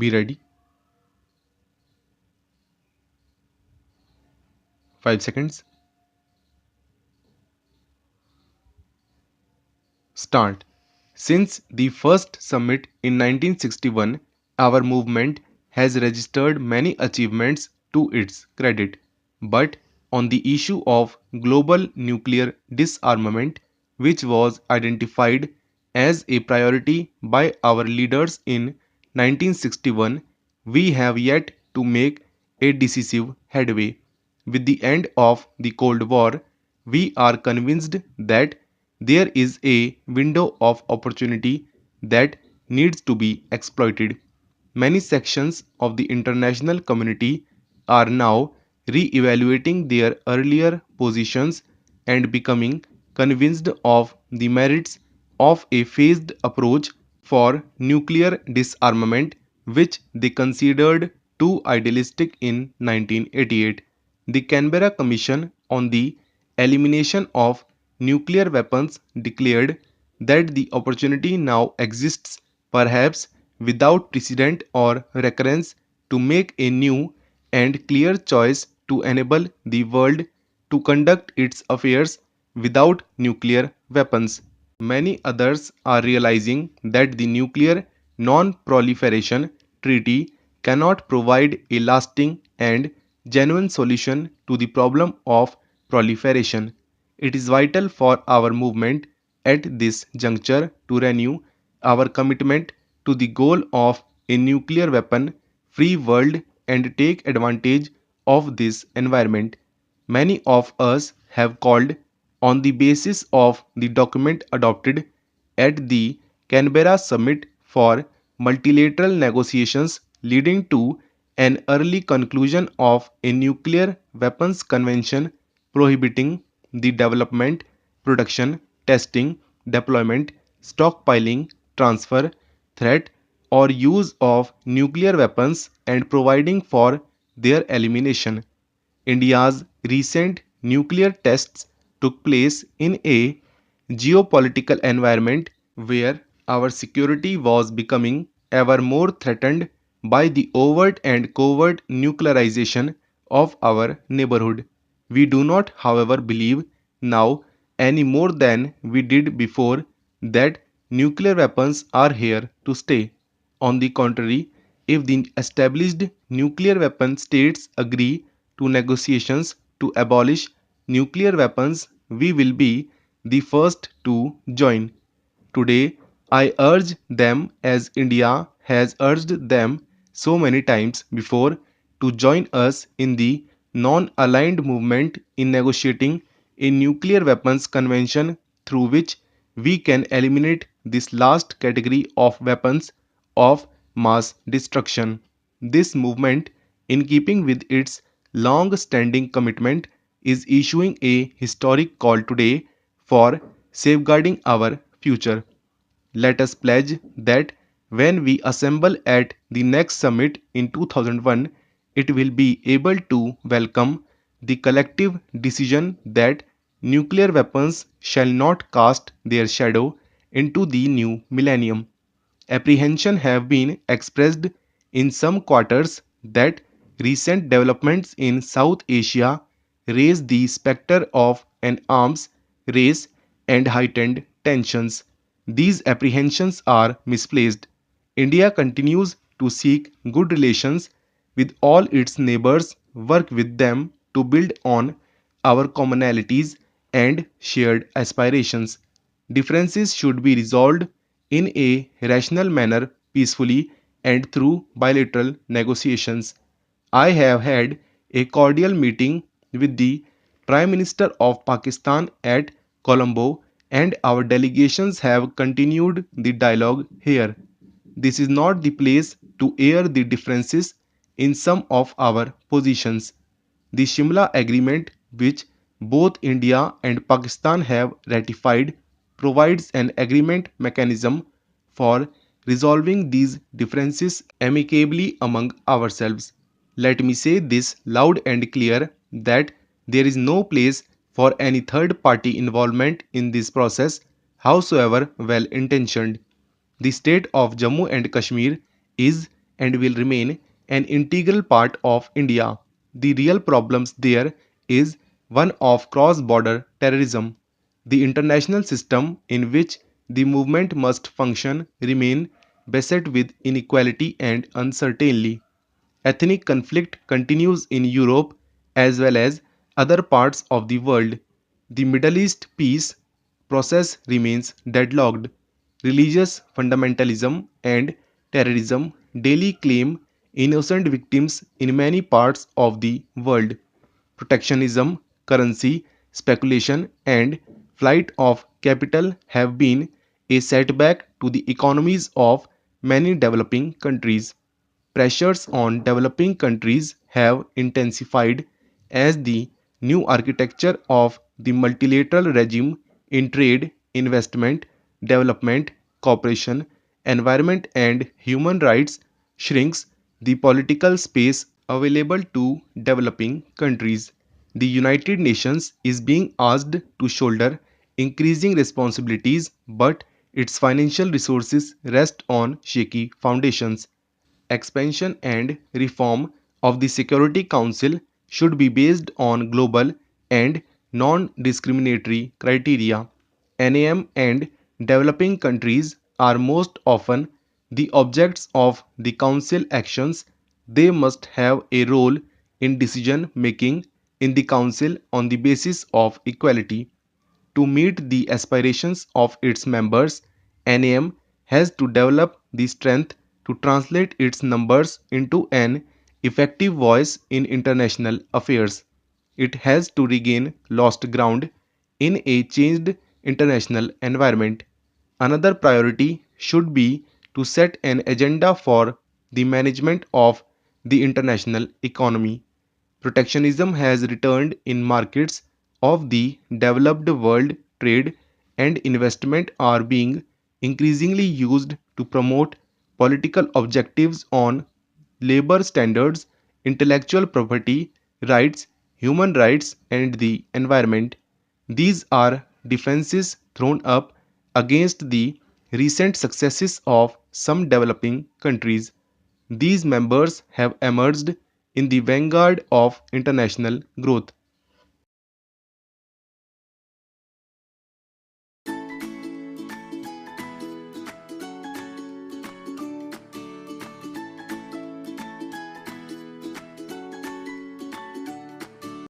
Be ready. 5 seconds. Start. Since the first summit in 1961, our movement has registered many achievements to its credit. But on the issue of global nuclear disarmament, which was identified as a priority by our leaders in 1961, we have yet to make a decisive headway. With the end of the Cold War, we are convinced that there is a window of opportunity that needs to be exploited. Many sections of the international community are now re-evaluating their earlier positions and becoming convinced of the merits of a phased approach for nuclear disarmament, which they considered too idealistic in 1988. The Canberra Commission on the Elimination of Nuclear Weapons declared that the opportunity now exists, perhaps without precedent or recurrence, to make a new and clear choice to enable the world to conduct its affairs without nuclear weapons. Many others are realizing that the Nuclear Non-Proliferation Treaty cannot provide a lasting and genuine solution to the problem of proliferation. It is vital for our movement at this juncture to renew our commitment to the goal of a nuclear weapon free world and take advantage of this environment. Many of us have called on the basis of the document adopted at the Canberra summit for multilateral negotiations leading to an early conclusion of a nuclear weapons convention prohibiting the development, production, testing, deployment, stockpiling, transfer, threat, or use of nuclear weapons and providing for their elimination. India's recent nuclear tests took place in a geopolitical environment where our security was becoming ever more threatened by the overt and covert nuclearization of our neighborhood. We do not, however, believe now any more than we did before that nuclear weapons are here to stay. On the contrary, if the established nuclear weapon states agree to negotiations to abolish nuclear weapons, we will be the first to join. Today, I urge them, as India has urged them so many times before, to join us in the non aligned movement in negotiating a nuclear weapons convention through which we can eliminate this last category of weapons of mass destruction. This movement, in keeping with its long standing commitment, is issuing a historic call today for safeguarding our future. Let us pledge that when we assemble at the next summit in 2001, it will be able to welcome the collective decision that nuclear weapons shall not cast their shadow into the new millennium. Apprehension have been expressed in some quarters that recent developments in South Asia raise the specter of an arms race and heightened tensions. These apprehensions are misplaced. India continues to seek good relations with all its neighbors, work with them to build on our commonalities and shared aspirations. Differences should be resolved in a rational manner peacefully and through bilateral negotiations. I have had a cordial meeting with the Prime Minister of Pakistan at Colombo, and our delegations have continued the dialogue here. This is not the place to air the differences in some of our positions. The Shimla Agreement, which both India and Pakistan have ratified, provides an agreement mechanism for resolving these differences amicably among ourselves. Let me say this loud and clear that there is no place for any third party involvement in this process, howsoever well intentioned. The state of Jammu and Kashmir is and will remain an integral part of India. The real problems there is one of cross-border terrorism. The international system in which the movement must function remain beset with inequality and uncertainty. Ethnic conflict continues in Europe as well as other parts of the world. The Middle East peace process remains deadlocked. Religious fundamentalism and terrorism daily claim innocent victims in many parts of the world. Protectionism, currency speculation, and flight of capital have been a setback to the economies of many developing countries. Pressures on developing countries have intensified as the new architecture of the multilateral regime in trade, investment, development, cooperation, environment, and human rights shrinks the political space available to developing countries. The United Nations is being asked to shoulder increasing responsibilities, but its financial resources rest on shaky foundations. Expansion and reform of the Security Council should be based on global and non-discriminatory criteria. NAM and developing countries are most often the objects of the Council actions. They must have a role in decision making in the Council on the basis of equality. To meet the aspirations of its members, NAM has to develop the strength to translate its numbers into an effective voice in international affairs. It has to regain lost ground in a changed international environment. Another priority should be to set an agenda for the management of the international economy. Protectionism has returned in markets of the developed world. Trade and investment are being increasingly used to promote political objectives on labor standards, intellectual property rights, human rights, and the environment. These are defenses thrown up against the recent successes of some developing countries. These members have emerged in the vanguard of international growth.